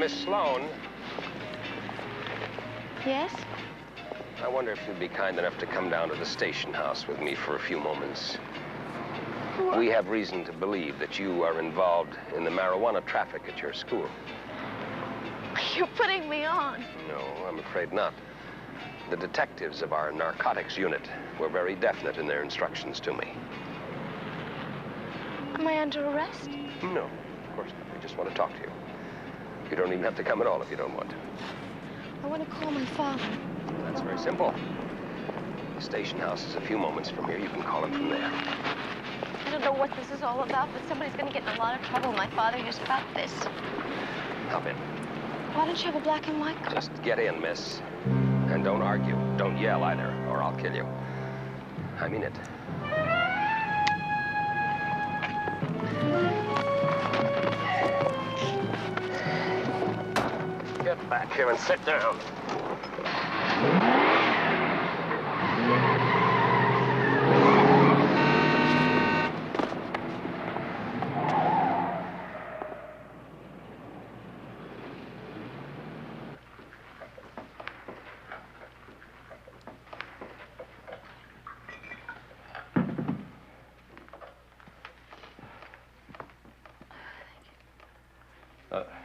Miss Sloan. Yes? I wonder if you'd be kind enough to come down to the station house with me for a few moments. What? We have reason to believe that you are involved in the marijuana traffic at your school. You're putting me on. No, I'm afraid not. The detectives of our narcotics unit were very definite in their instructions to me. Am I under arrest? No, of course not. We just want to talk to you. You don't even have to come at all if you don't want to. I want to call my father. That's very simple. The station house is a few moments from here. You can call him from there. I don't know what this is all about, but somebody's going to get in a lot of trouble. My father hears about this. Hop in. Why don't you have a black and white car? Just get in, miss. And don't argue. Don't yell either, or I'll kill you. I mean it. Get back here and sit down.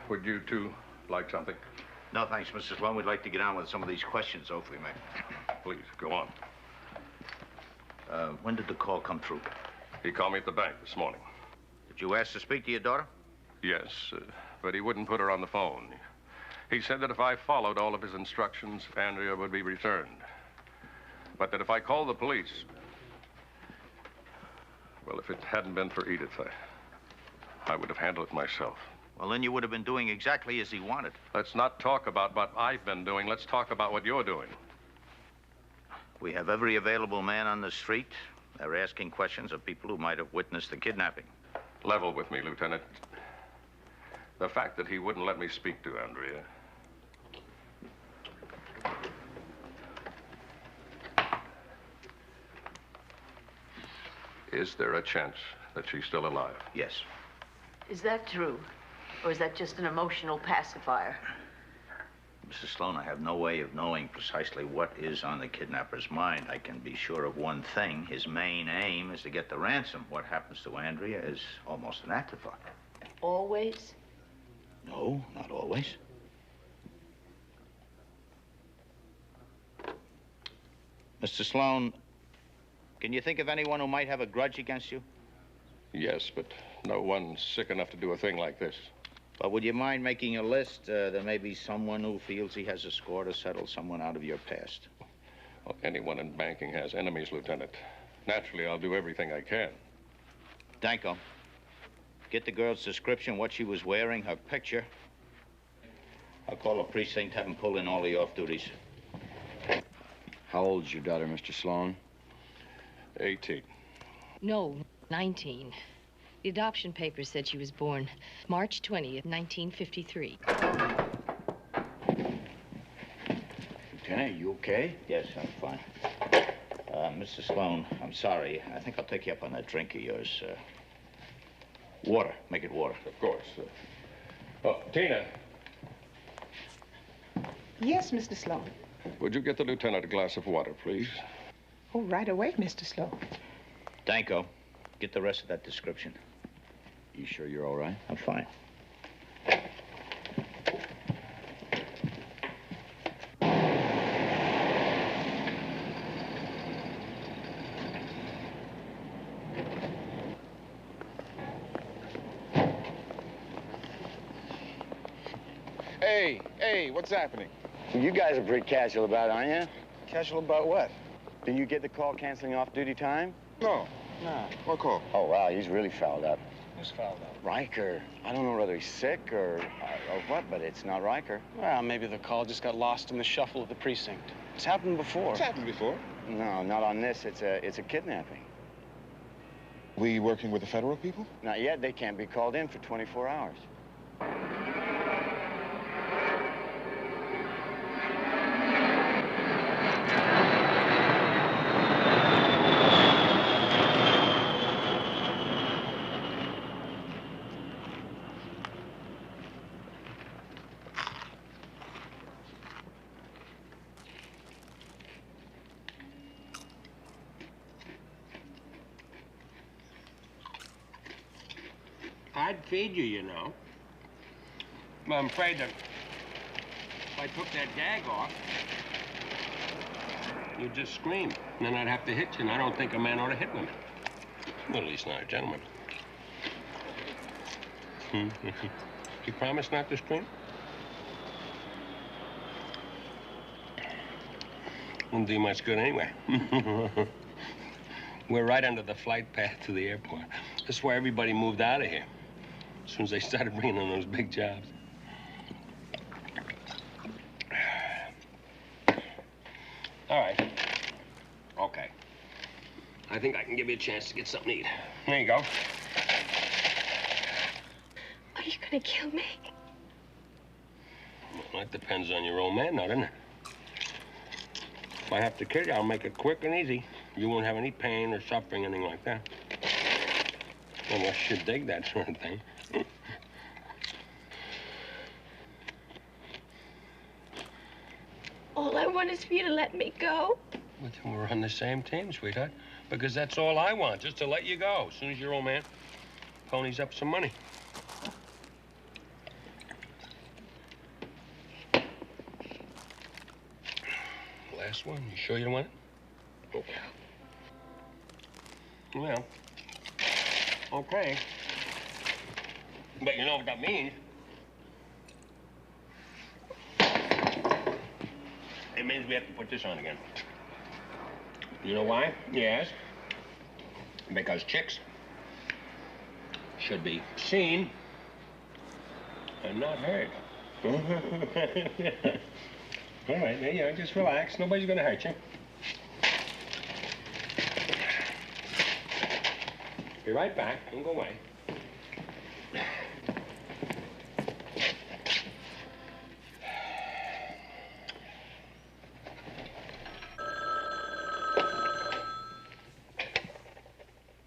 Would you two like something? No, thanks, Mrs. Sloan. We'd like to get on with some of these questions, if we may. Please, go on. When did the call come through? He called me at the bank this morning. Did you ask to speak to your daughter? Yes, but he wouldn't put her on the phone. He said that if I followed all of his instructions, Andrea would be returned. But that if I called the police... Well, if it hadn't been for Edith, I would have handled it myself. Well, then you would have been doing exactly as he wanted. Let's not talk about what I've been doing. Let's talk about what you're doing. We have every available man on the street. They're asking questions of people who might have witnessed the kidnapping. Level with me, Lieutenant. The fact that he wouldn't let me speak to Andrea... Is there a chance that she's still alive? Yes. Is that true? Or is that just an emotional pacifier? Mrs. Sloan, I have no way of knowing precisely what is on the kidnapper's mind. I can be sure of one thing. His main aim is to get the ransom. What happens to Andrea is almost an afterthought. Always? No, not always. Mr. Sloan, can you think of anyone who might have a grudge against you? Yes, but no one's sick enough to do a thing like this. Well, would you mind making a list? There may be someone who feels he has a score to settle someone out of your past. Well, anyone in banking has enemies, Lieutenant. Naturally, I'll do everything I can. Danko, get the girl's description, what she was wearing, her picture. I'll call the precinct, have them pull in all the off-duties. How old's your daughter, Mr. Sloan? 18. No, 19. The adoption papers said she was born March 20th, 1953. Lieutenant, you okay? Yes, I'm fine. Mr. Sloan, I'm sorry. I think I'll take you up on that drink of yours. Water. Make it water. Of course. Oh, Tina. Yes, Mr. Sloan. Would you get the lieutenant a glass of water, please? Oh, right away, Mr. Sloan. Danko, get the rest of that description. You sure you're all right? I'm fine. Hey, what's happening? You guys are pretty casual about it, aren't you? Casual about what? Did you get the call canceling off-duty time? No. What call? Oh, wow, he's really fouled up. Who's fouled up? Riker. I don't know whether he's sick or what, but it's not Riker. Well, maybe the call just got lost in the shuffle of the precinct. It's happened before. It's happened before. No, not on this. It's a kidnapping. We working with the federal people? Not yet. They can't be called in for 24 hours. I'd feed you, you know. But I'm afraid that if I took that gag off, you'd just scream. And then I'd have to hit you, and I don't think a man ought to hit women. Well, at least not a gentleman. You promise not to scream? Wouldn't do much good anyway. We're right under the flight path to the airport. That's why everybody moved out of here as soon as they started bringing on those big jobs. All right. Okay. I think I can give you a chance to get something to eat. There you go. Are you gonna kill me? Well, that depends on your old man, now, doesn't it? If I have to kill you, I'll make it quick and easy. You won't have any pain or suffering, anything like that. Unless you dig that sort of thing. All I want is for you to let me go. Well, then we're on the same team, sweetheart. Because that's all I want, just to let you go. As soon as your old man ponies up some money. Last one. You sure you don't want it? Okay. Well, okay. But you know what that means? It means we have to put this on again. You know why? Yes. Because chicks should be seen and not heard. All right, there you are. Just relax. Nobody's going to hurt you. Be right back. Don't go away.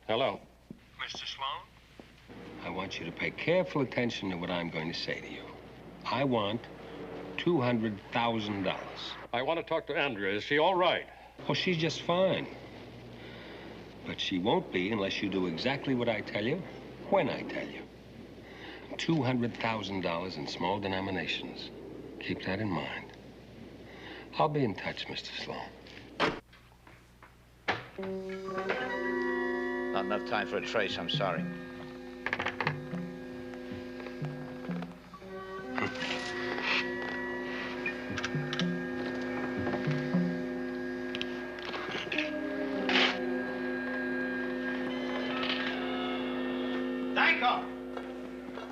Hello. Mr. Sloan? I want you to pay careful attention to what I'm going to say to you. I want $200,000. I want to talk to Andrea. Is she all right? Oh, she's just fine. But she won't be unless you do exactly what I tell you, when I tell you. $200,000 in small denominations. Keep that in mind. I'll be in touch, Mr. Sloan. Not enough time for a trace, I'm sorry.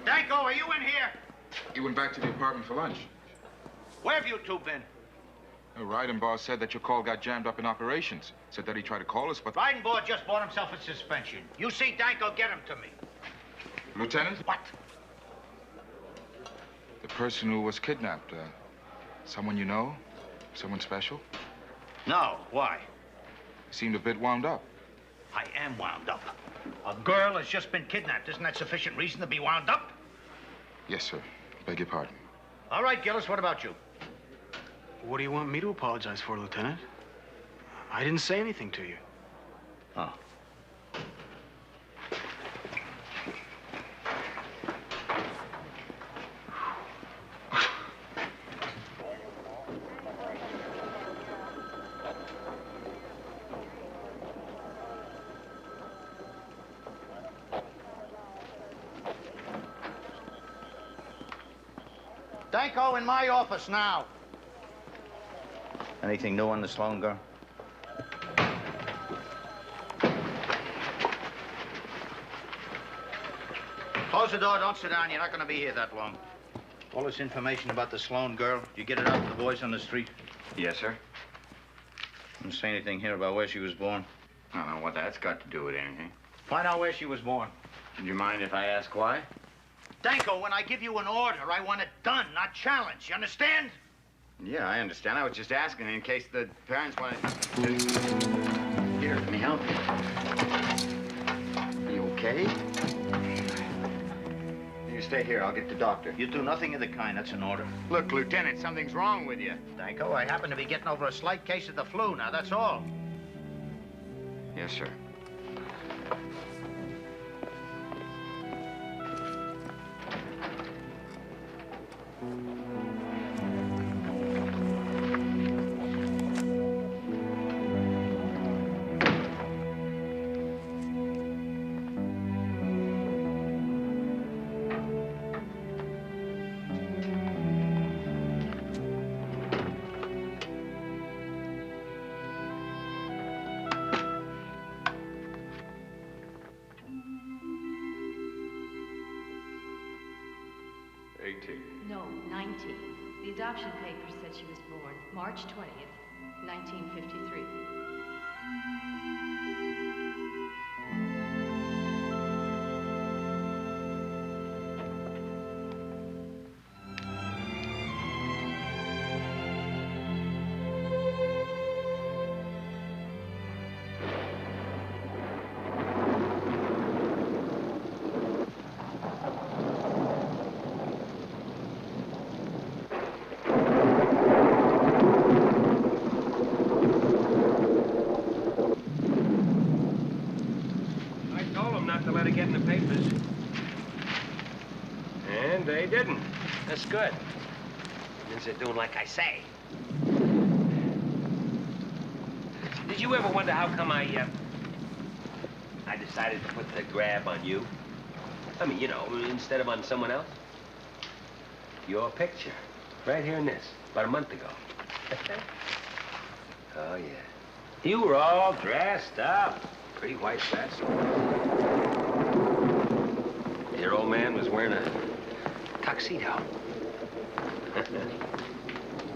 Danko, are you in here? He went back to the apartment for lunch. Where have you two been? The riding boss said that your call got jammed up in operations. Said that he tried to call us, but... Riding board just bought himself a suspension. You see Danko, get him to me. Lieutenant? What? The person who was kidnapped, someone you know? Someone special? No, why? He seemed a bit wound up. I am wound up. A girl has just been kidnapped. Isn't that sufficient reason to be wound up? Yes, sir. Beg your pardon. All right, Gillis, what about you? What do you want me to apologize for, Lieutenant? I didn't say anything to you. Oh. Danko, in my office now. Anything new on the Sloan girl? Close the door, don't sit down. You're not going to be here that long. All this information about the Sloan girl, you get it out to the boys on the street? Yes, sir. Didn't say anything here about where she was born. I don't know what that's got to do with anything. Find out where she was born. Do you mind if I ask why? Danko, when I give you an order, I want it done, not challenged. You understand? Yeah, I understand. I was just asking in case the parents wanted to... Here, let me help you. Are you okay? You stay here. I'll get the doctor. You do nothing of the kind. That's an order. Look, Lieutenant, something's wrong with you. Danko, I happen to be getting over a slight case of the flu now, that's all. Yes, sir. 18. No, 19. The adoption papers said she was born March 20th, 1953. To let it get in the papers. And they didn't. That's good. Means they're doing like I say. Did you ever wonder how come I decided to put the grab on you? I mean, you know, instead of on someone else? Your picture. Right here in this. About a month ago. Oh, yeah. You were all dressed up. Pretty white dress. Your old man was wearing a tuxedo.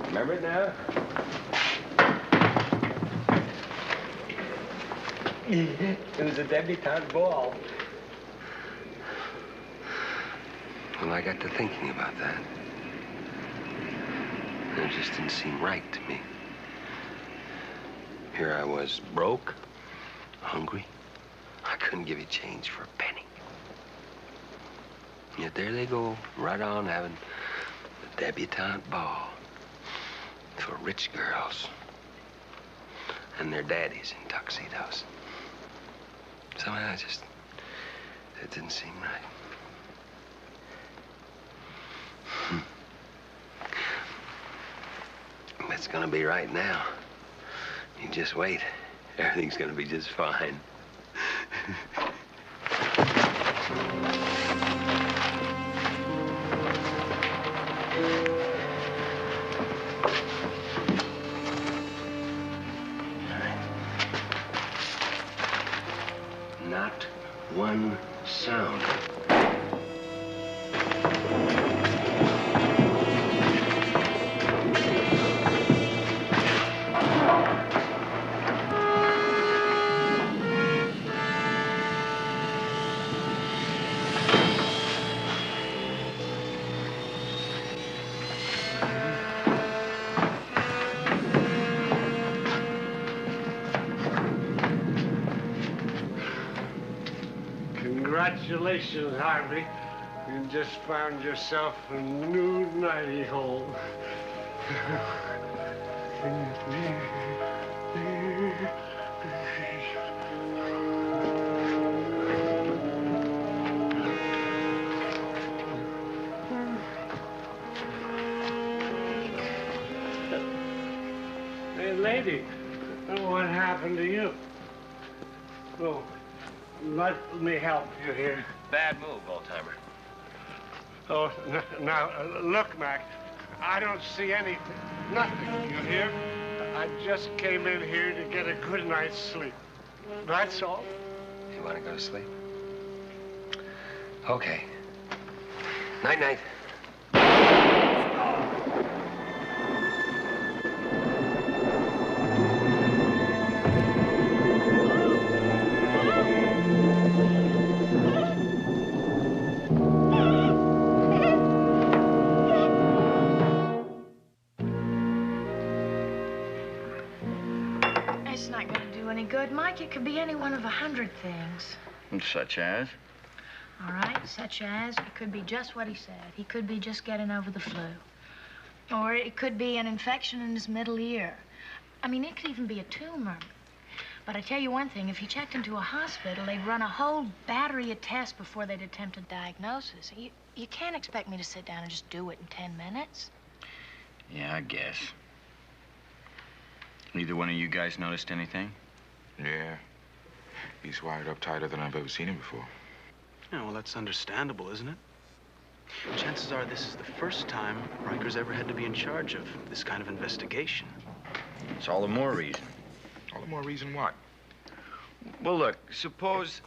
Remember it now? It was a debutante ball. Well, I got to thinking about that. It just didn't seem right to me. Here I was, broke, hungry. I couldn't give you change for a penny. Yet there they go, right on having the debutante ball for rich girls and their daddies in tuxedos. Somehow it didn't seem right. It's gonna be right now. You just wait. Everything's gonna be just fine. Not one sound. Congratulations, Harvey. You just found yourself a new nighty hole. Hey, lady, what happened to you? Oh. Let me help you here. Bad move, old-timer. Oh, now, look, Mac. I don't see anything. Nothing, you hear? I just came in here to get a good night's sleep. That's all. You want to go to sleep? Okay. Night-night. It's not going to do any good, Mike. It could be any one of 100 things. Such as? All right, such as it could be just what he said. He could be just getting over the flu. Or it could be an infection in his middle ear. I mean, it could even be a tumor. But I tell you one thing, if he checked into a hospital, they'd run a whole battery of tests before they'd attempt a diagnosis. You can't expect me to sit down and just do it in 10 minutes. Yeah, I guess. Neither one of you guys noticed anything? Yeah. He's wired up tighter than I've ever seen him before. Yeah, well, that's understandable, isn't it? Chances are this is the first time Riker's ever had to be in charge of this kind of investigation. It's all the more reason. All the more reason what? Well, look, suppose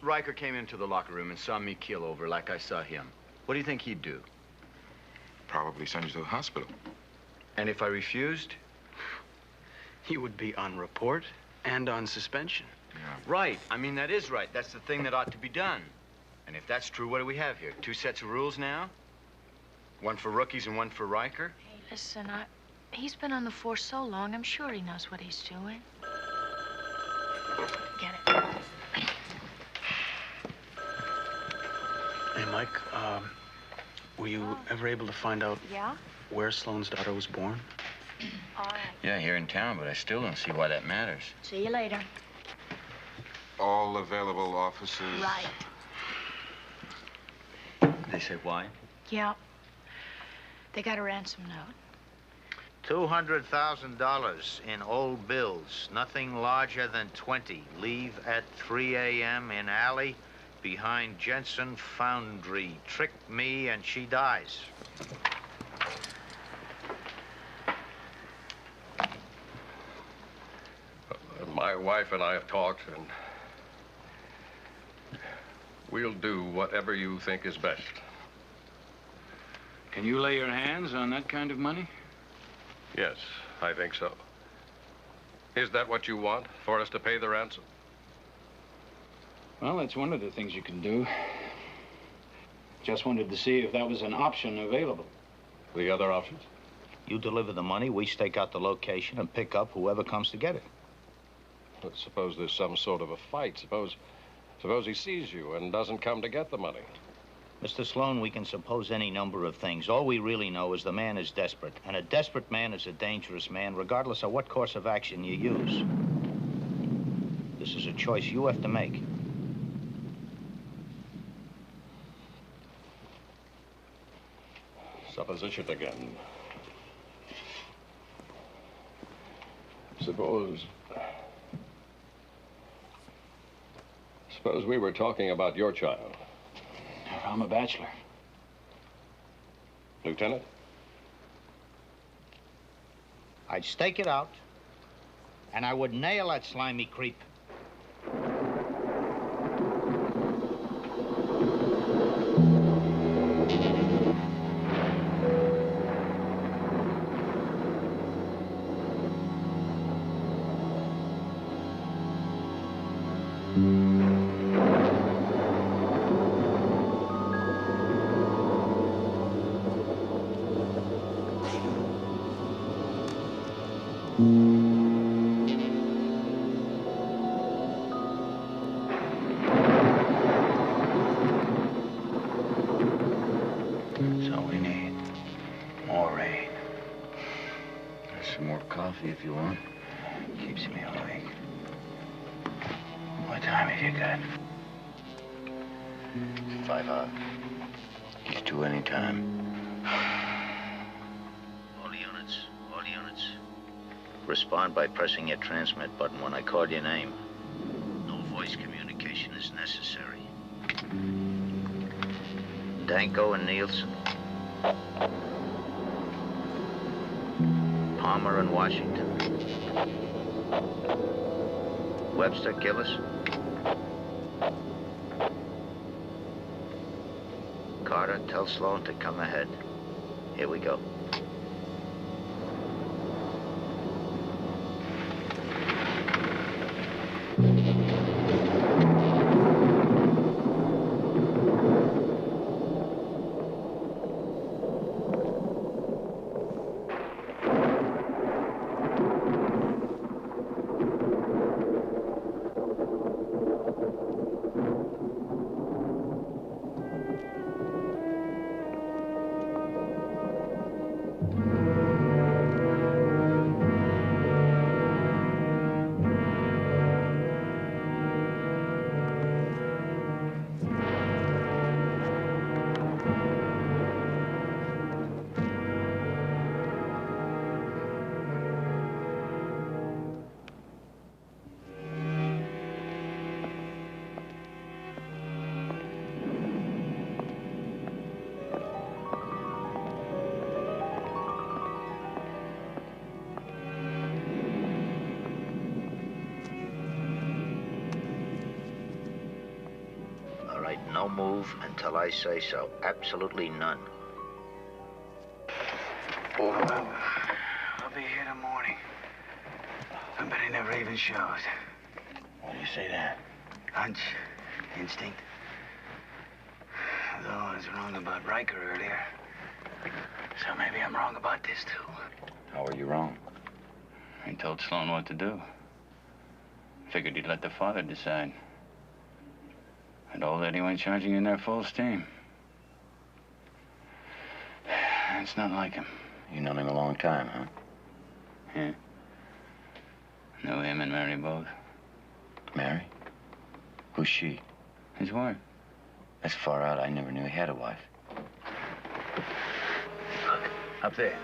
Riker came into the locker room and saw me keel over like I saw him. What do you think he'd do? probably send you to the hospital. And if I refused? You would be on report and on suspension. Yeah. Right. I mean, that is right. That's the thing that ought to be done. And if that's true, what do we have here? 2 sets of rules now? One for rookies and one for Riker? Hey, listen, he's been on the force so long, I'm sure he knows what he's doing. Get it. Hey, Mike, were you ever able to find out where Sloane's daughter was born? All right. Yeah, here in town, but I still don't see why that matters. See you later. All available officers. Right. They say why? Yeah. They got a ransom note. $200,000 in old bills. Nothing larger than 20. Leave at 3 a.m. in alley behind Jensen Foundry. Trick me and she dies. My wife and I have talked, and we'll do whatever you think is best. Can you lay your hands on that kind of money? Yes, I think so. Is that what you want, for us to pay the ransom? Well, that's one of the things you can do. Just wanted to see if that was an option available. The other options? You deliver the money, we stake out the location and pick up whoever comes to get it. But suppose there's some sort of a fight. Suppose he sees you and doesn't come to get the money. Mr. Sloan, we can suppose any number of things. All we really know is the man is desperate, and a desperate man is a dangerous man, regardless of what course of action you use. This is a choice you have to make. Supposition again. Suppose we were talking about your child. I'm a bachelor. Lieutenant? I'd stake it out, and I would nail that slimy creep. So we need more rain. There's some more coffee if you want. Keeps me awake. What time have you got? 5 hours. Get to any time. All units. Respond by pressing your transmit button when I call your name. No voice communication is necessary. Danko and Nielsen. Palmer and Washington. Webster, Gillis. Carter, tell Sloan to come ahead. Here we go. No move until I say so. Absolutely none. I'll be here in the morning. I bet he never even shows. Why do you say that? Hunch. Instinct. Though I was wrong about Riker earlier. So maybe I'm wrong about this, too. How are you wrong? He told Sloan what to do. Figured he'd let the father decide. And all that he went charging in there full steam. It's not like him. You known him a long time, huh? Yeah. Knew him and Mary both. Mary? Who's she? His wife. That's far out. I never knew he had a wife. Look, up there.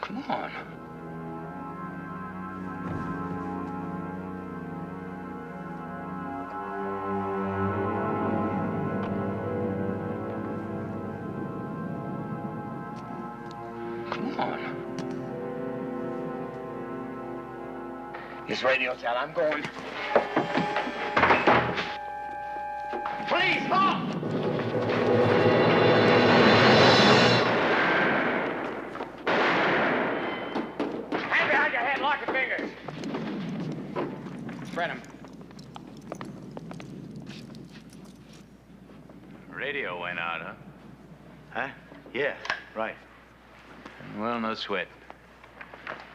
Come on. Come on. This radio's out. I'm going. Please, halt! Hand behind your head. Lock your fingers. Fred him. Radio went out, huh? Huh? Yeah, right. Well, no sweat.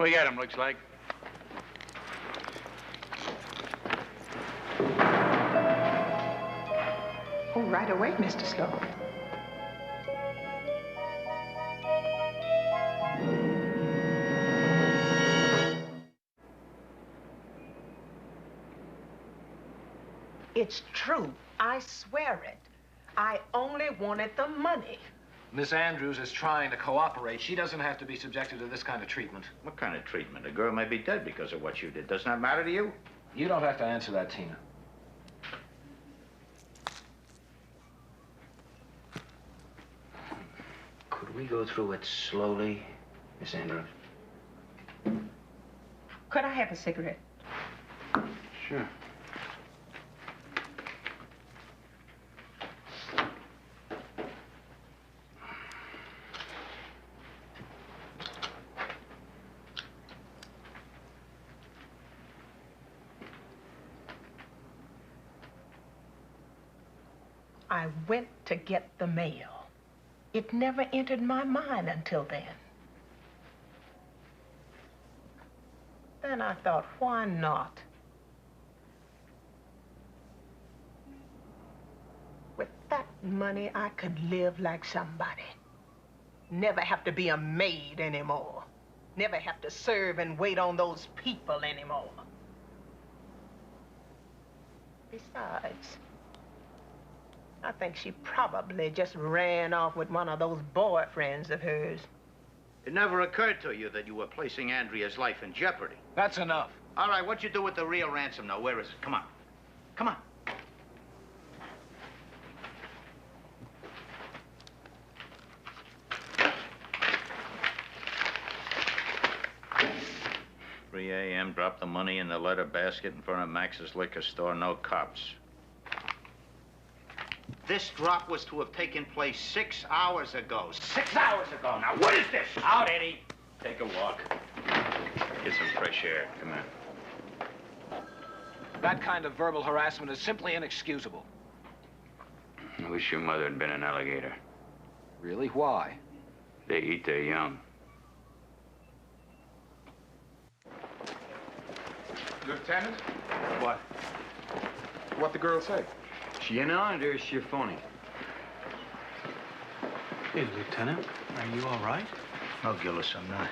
We got him, looks like. Oh, right away, Mr. Sloan. It's true. I swear it. I only wanted the money. Miss Andrews is trying to cooperate. She doesn't have to be subjected to this kind of treatment. What kind of treatment? A girl may be dead because of what you did. Doesn't that matter to you? You don't have to answer that, Tina. Could we go through it slowly, Miss Andrews? Could I have a cigarette? Sure. I went to get the mail. It never entered my mind until then. Then I thought, why not? With that money, I could live like somebody. Never have to be a maid anymore. Never have to serve and wait on those people anymore. Besides, I think she probably just ran off with one of those boyfriends of hers. It never occurred to you that you were placing Andrea's life in jeopardy. That's enough. All right, what'd you do with the real ransom now? Where is it? Come on. Come on. "3 a.m., drop the money in the letter basket in front of Max's liquor store, no cops." This drop was to have taken place 6 hours ago. 6 hours ago. Now, what is this? Out, Eddie. Take a walk. Get some fresh air. Come on. That kind of verbal harassment is simply inexcusable. I wish your mother had been an alligator. Really? Why? They eat their young. Lieutenant? What? What the girl say? She in on it or is she a phony? Hey, Lieutenant, are you all right? No, Gillis, I'm not.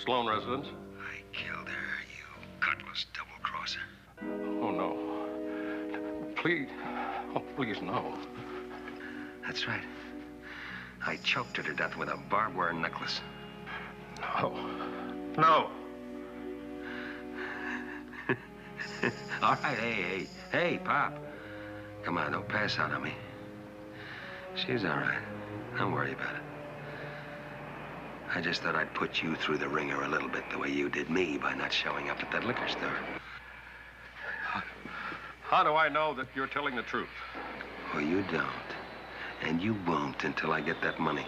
Sloan residence? I killed her, you gutless double-crosser. Oh, no. Please. Oh, please, no. That's right. I choked her to death with a barbed wire necklace. No. No. All right, hey, Pop. Come on, don't pass out on me. She's all right. Don't worry about it. I just thought I'd put you through the ringer a little bit the way you did me by not showing up at that liquor store. How do I know that you're telling the truth? Well, you don't. And you won't until I get that money.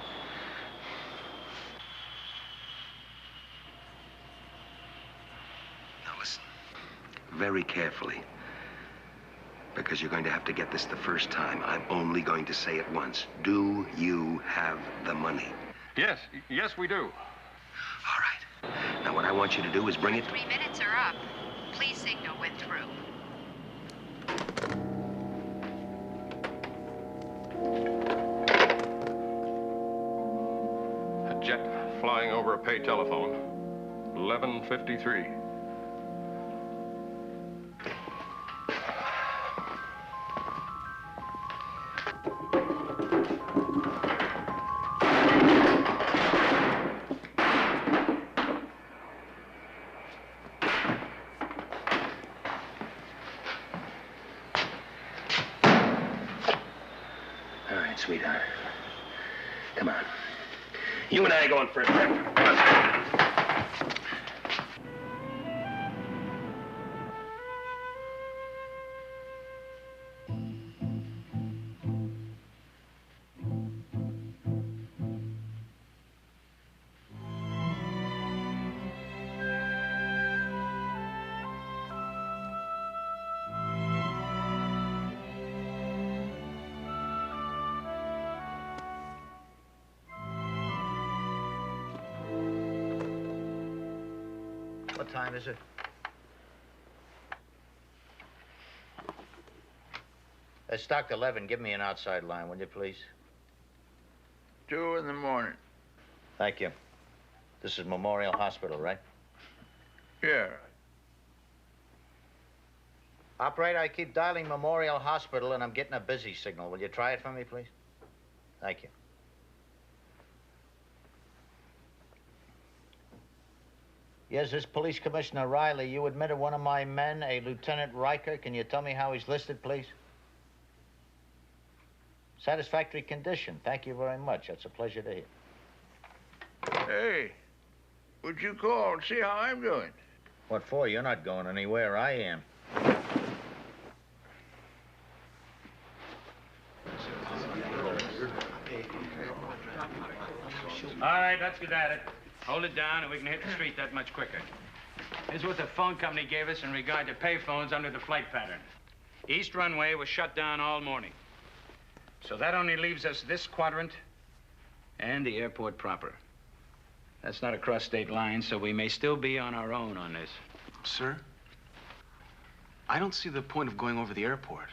Now listen, very carefully. Because you're going to have to get this the first time. I'm only going to say it once. Do you have the money? Yes, yes, we do. All right. Now, what I want you to do is bring it... 3 minutes are up. Please signal when through. A jet flying over a pay telephone. 11:53. Sweetheart. Come on. You and I are going for a trip. What time is it? It's Dr. Levin. Give me an outside line, will you, please? 2 in the morning. Thank you. This is Memorial Hospital, right? Yeah. Operator, I keep dialing Memorial Hospital, and I'm getting a busy signal. Will you try it for me, please? Thank you. Yes, this is Police Commissioner Riley. You admitted one of my men, a Lieutenant Riker. Can you tell me how he's listed, please? Satisfactory condition. Thank you very much. That's a pleasure to hear. Hey, would you call and see how I'm doing? What for? You're not going anywhere. I am. All right, let's get at it. Hold it down and we can hit the street that much quicker. Here's what the phone company gave us in regard to payphones under the flight pattern. East runway was shut down all morning. So that only leaves us this quadrant and the airport proper. That's not across state lines, so we may still be on our own on this. Sir, I don't see the point of going over the airport.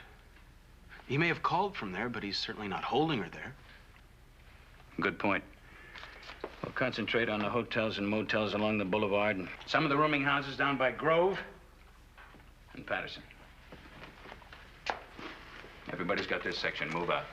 He may have called from there, but he's certainly not holding her there. Good point. We'll concentrate on the hotels and motels along the boulevard and some of the rooming houses down by Grove and Patterson. Everybody's got their section. Move out.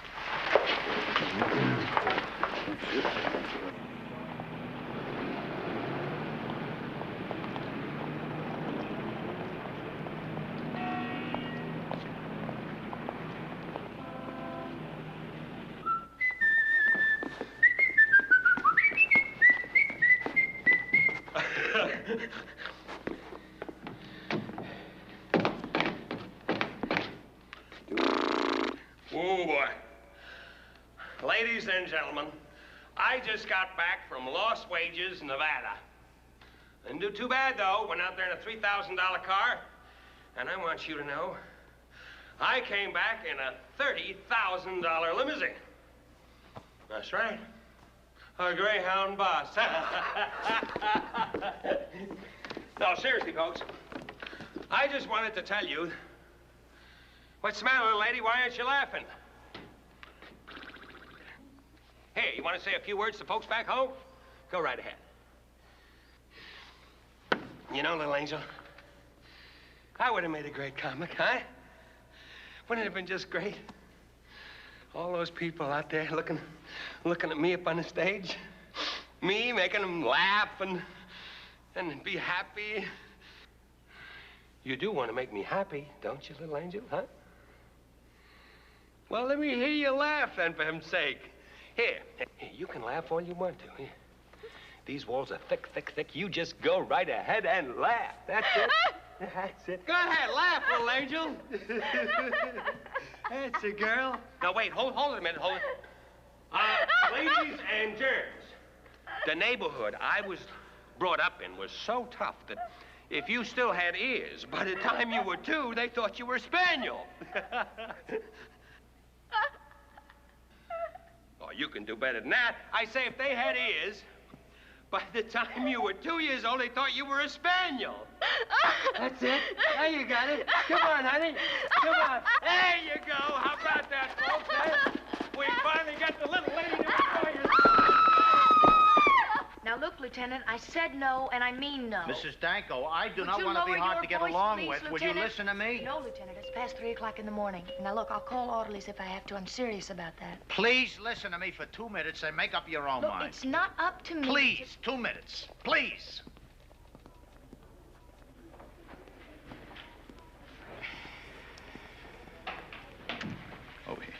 Oh, boy. Ladies and gentlemen, I just got back from Lost Wages, Nevada. Didn't do too bad, though. Went out there in a $3,000 car. And I want you to know, I came back in a $30,000 limousine. That's right. A Greyhound bus. No, seriously, folks. I just wanted to tell you, what's the matter, little lady? Why aren't you laughing? Hey, you want to say a few words to folks back home? Go right ahead. You know, little angel, I would have made a great comic, huh? Wouldn't it have been just great? All those people out there looking at me up on the stage. Me making them laugh and be happy. You do want to make me happy, don't you, little angel, huh? Well, let me hear you laugh, then, for heaven's sake. Here, you can laugh all you want to. Here. These walls are thick, thick, thick. You just go right ahead and laugh. That's it. That's it. Go ahead, laugh, little angel. That's a girl. Now, wait, hold it a minute, hold it. Ladies and germs, the neighborhood I was brought up in was so tough that if you still had ears, by the time you were 2, they thought you were a spaniel. Oh, you can do better than that. I say if they had ears, by the time you were 2 years old, they thought you were a spaniel. That's it. Now you got it. Come on, honey. Come on. There you go. How about that, folks? Eh? We finally got the little lady to enjoy yourself. Now, look, Lieutenant, I said no, and I mean no. Mrs. Danko, I do Would not you want to be lower hard your to get voice, along please, with. Would Lieutenant? you listen to me? No, Lieutenant, it's past 3 o'clock in the morning. Now, look, I'll call orderlies if I have to. I'm serious about that. Please listen to me for 2 minutes and make up your own Look, mind. it's not up to me. Please, 2 minutes. Please. Over here.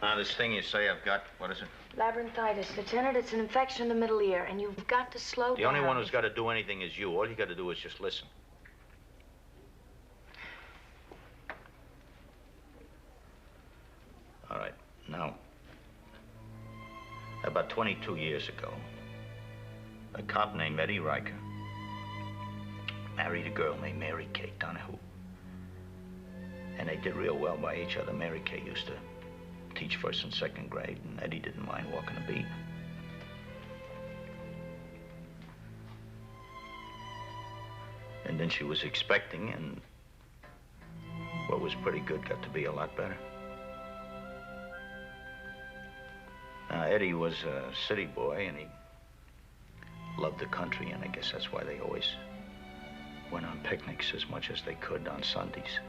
Now, this thing you say I've got, what is it? Labyrinthitis, Lieutenant. It's an infection in the middle ear, and you've got to slow The down. only one who's got to do anything is you. All you got to do is just listen. All right. Now, about 22 years ago, a cop named Eddie Riker married a girl named Mary Kate Donahue. And they did real well by each other. Mary Kate used to teach 1st and 2nd grade, and Eddie didn't mind walking a beat. And then she was expecting, and what was pretty good got to be a lot better. Now, Eddie was a city boy, and he loved the country, and I guess that's why they always went on picnics as much as they could on Sundays.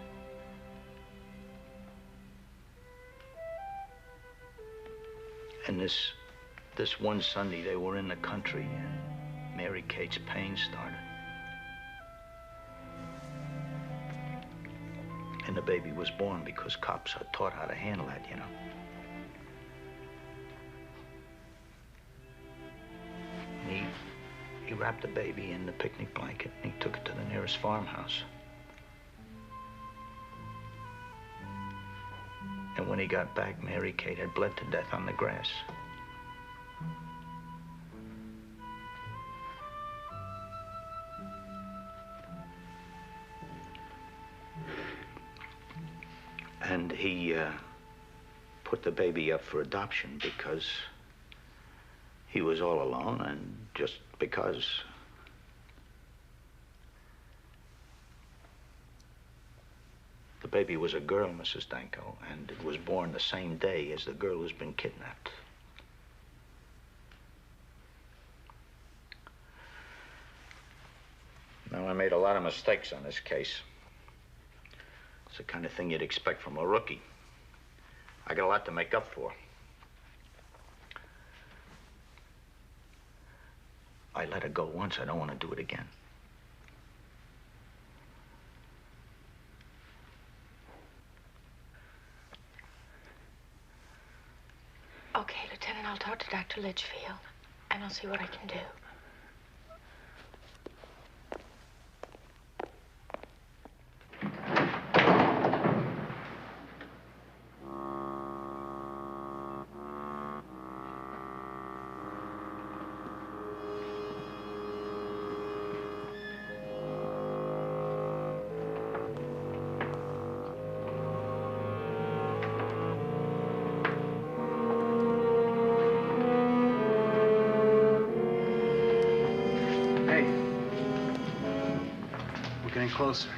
And this one Sunday, they were in the country, and Mary Kate's pain started. And the baby was born because cops are taught how to handle that, you know. And he wrapped the baby in the picnic blanket, and he took it to the nearest farmhouse. And when he got back, Mary Kate had bled to death on the grass. And he put the baby up for adoption because he was all alone, and just because the baby was a girl, Mrs. Danko, and it was born the same day as the girl who's been kidnapped. Now, I made a lot of mistakes on this case. It's the kind of thing you'd expect from a rookie. I got a lot to make up for. I let her go once. I don't want to do it again. Okay, Lieutenant, I'll talk to Dr. Litchfield, and I'll see what I can do. Closer.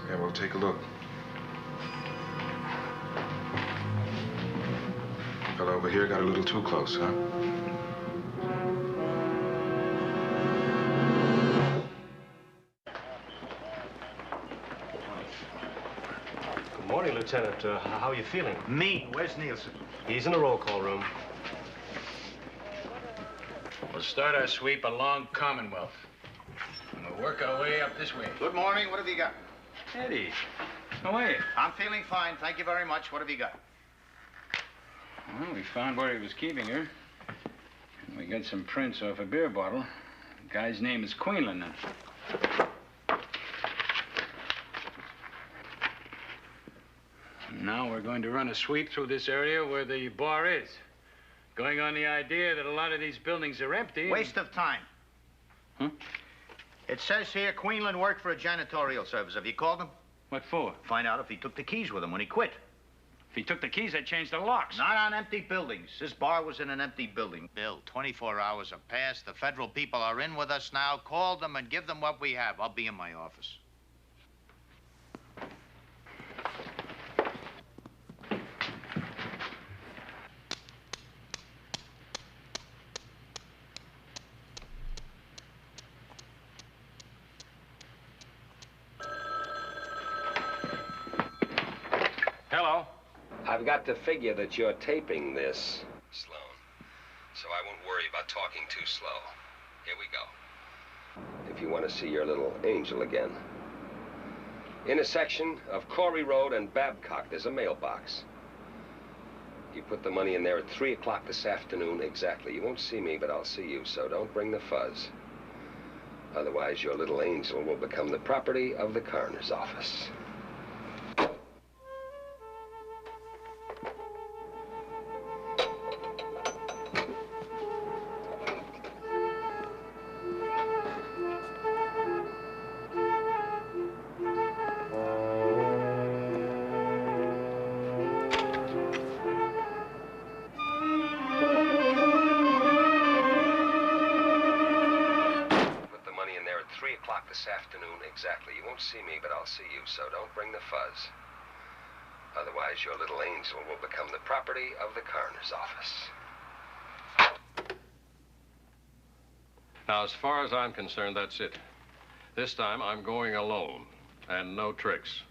Yeah, well, take a look. Fella over here got a little too close, huh? Lieutenant, how are you feeling? Me? Where's Nielsen? He's in the roll call room. We'll start our sweep along Commonwealth. And we'll work our way up this way. Good morning. What have you got? Eddie, how are you? I'm feeling fine. Thank you very much. What have you got? Well, we found where he was keeping her. And we got some prints off a beer bottle. The guy's name is Queenland. Now we're going to run a sweep through this area where the bar is. Going on the idea that a lot of these buildings are empty. Waste of time. Huh? It says here Queenland worked for a janitorial service. Have you called him? What for? Find out if he took the keys with him when he quit. If he took the keys, I'd change the locks. Not on empty buildings. This bar was in an empty building. Bill, 24 hours have passed. The federal people are in with us now. Call them and give them what we have. I'll be in my office. Hello? I've got to figure that you're taping this, Sloan. So I won't worry about talking too slow. Here we go. If you want to see your little angel again. Intersection of Corey Road and Babcock, there's a mailbox. You put the money in there at 3 o'clock this afternoon exactly. You won't see me, but I'll see you, so don't bring the fuzz. Otherwise, your little angel will become the property of the coroner's office. This afternoon exactly. You won't see me, but I'll see you, so don't bring the fuzz. Otherwise, your little angel will become the property of the coroner's office. Now, as far as I'm concerned, that's it. This time, I'm going alone, and no tricks.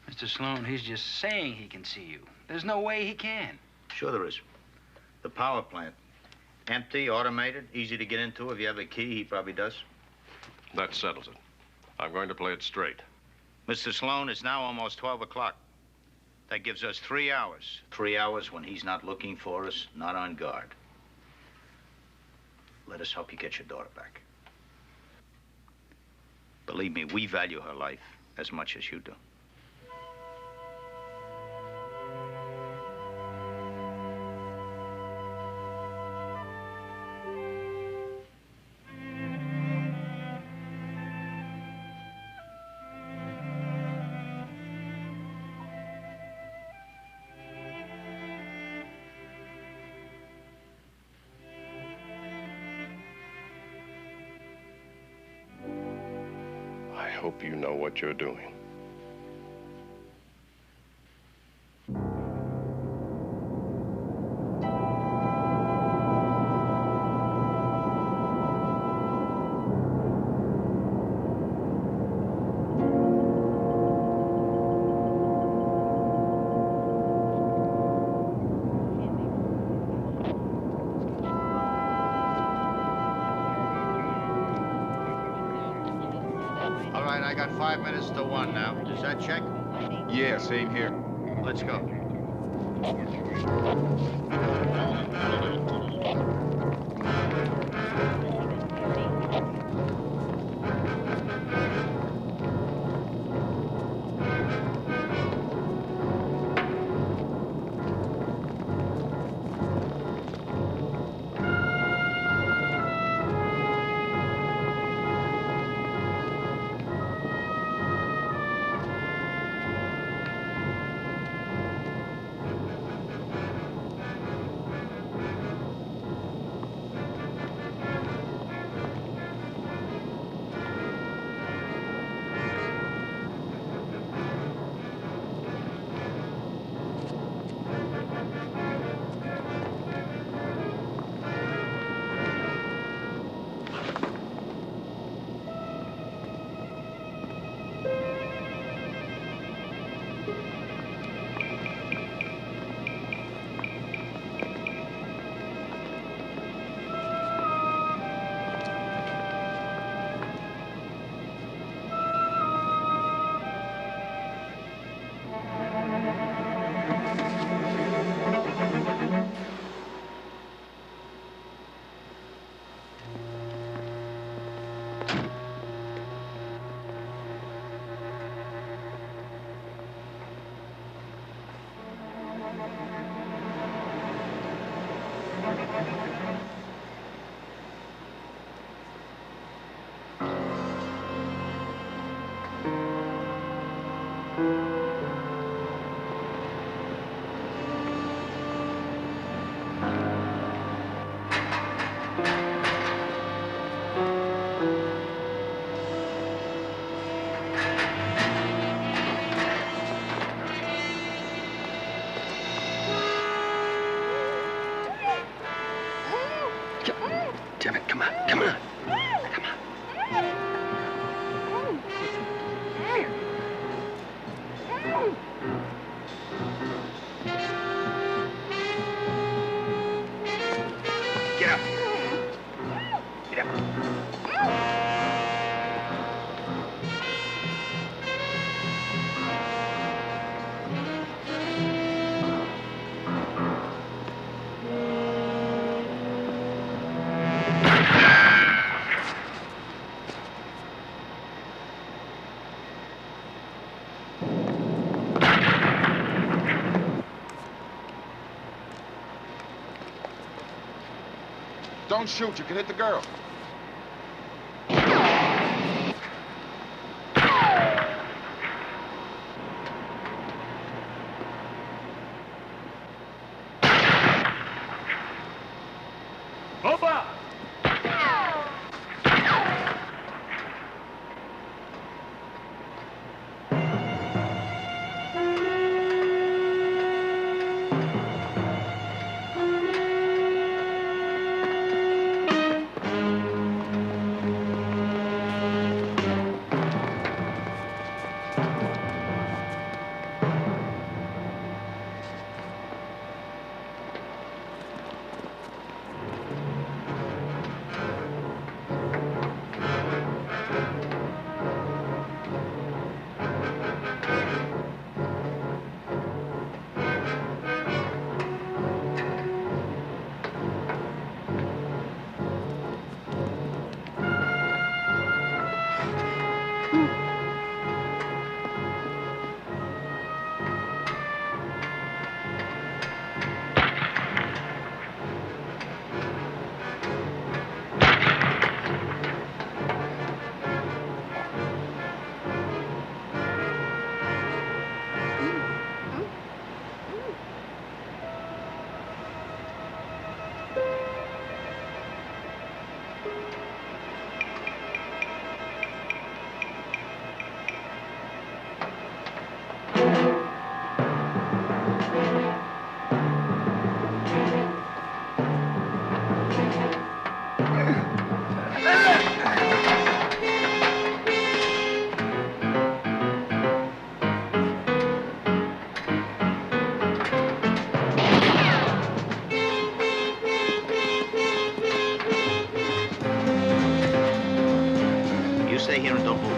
Mr. Sloan, he's just saying he can see you. There's no way he can. Sure there is. The power plant. Empty, automated, easy to get into. If you have a key, he probably does. That settles it. I'm going to play it straight. Mr. Sloan, it's now almost 12 o'clock. That gives us 3 hours. 3 hours when he's not looking for us, not on guard. Let us help you get your daughter back. Believe me, we value her life as much as you do. I hope you know what you're doing. All right, I got 5 minutes to 1 now. Does that check? Yeah, same here. Let's go. Jimmy, come on, come on. Come on. Get up. Get up. Don't shoot, you can hit the girl. Opa! You stay here and don't move.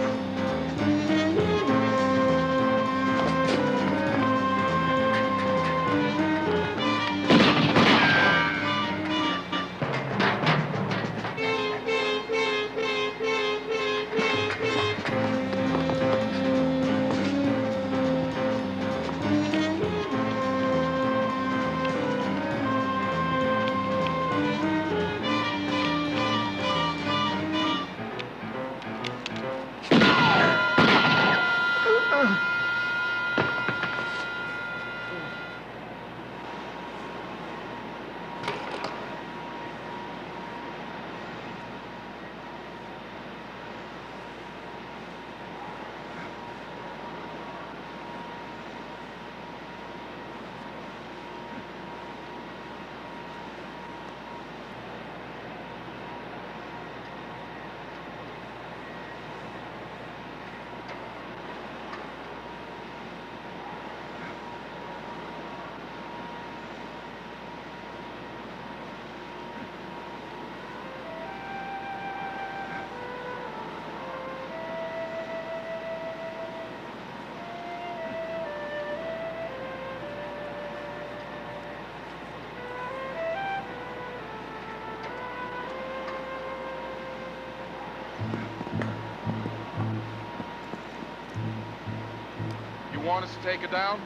You want us to take her down?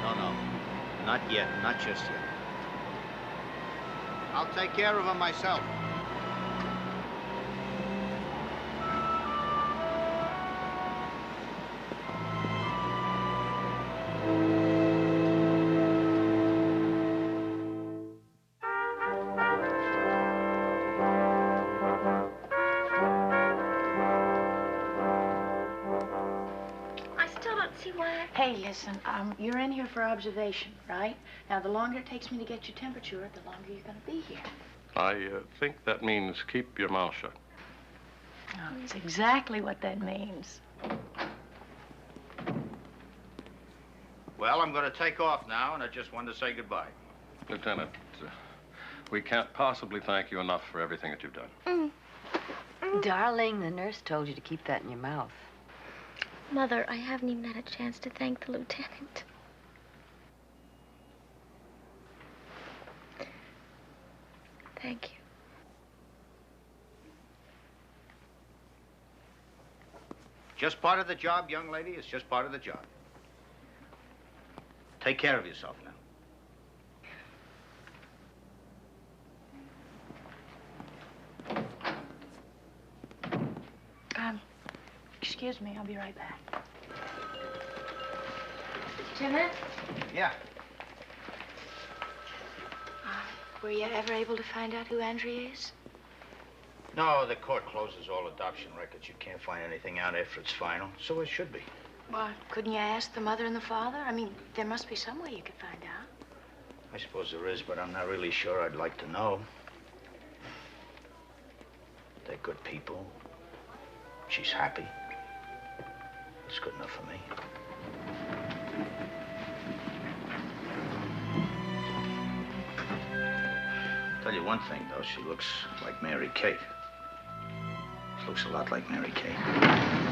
No, no. Not yet. Not just yet. I'll take care of him myself. Hey, listen, you're in here for observation, right? Now, the longer it takes me to get your temperature, the longer you're going to be here. I think that means keep your mouth shut. Oh, it's exactly what that means. Well, I'm going to take off now, and I just wanted to say goodbye. Lieutenant, we can't possibly thank you enough for everything that you've done. Darling, the nurse told you to keep that in your mouth. Mother, I haven't even had a chance to thank the lieutenant. Thank you. Just part of the job, young lady. It's just part of the job. Take care of yourself now. Excuse me, I'll be right back. Lieutenant? Yeah. Were you ever able to find out who Andrea is? No, the court closes all adoption records. You can't find anything out after it's final, so it should be. Well, couldn't you ask the mother and the father? I mean, there must be some way you could find out. I suppose there is, but I'm not really sure I'd like to know. They're good people. She's happy. It's good enough for me. Tell you one thing, though. She looks like Mary Kate. She looks a lot like Mary Kate.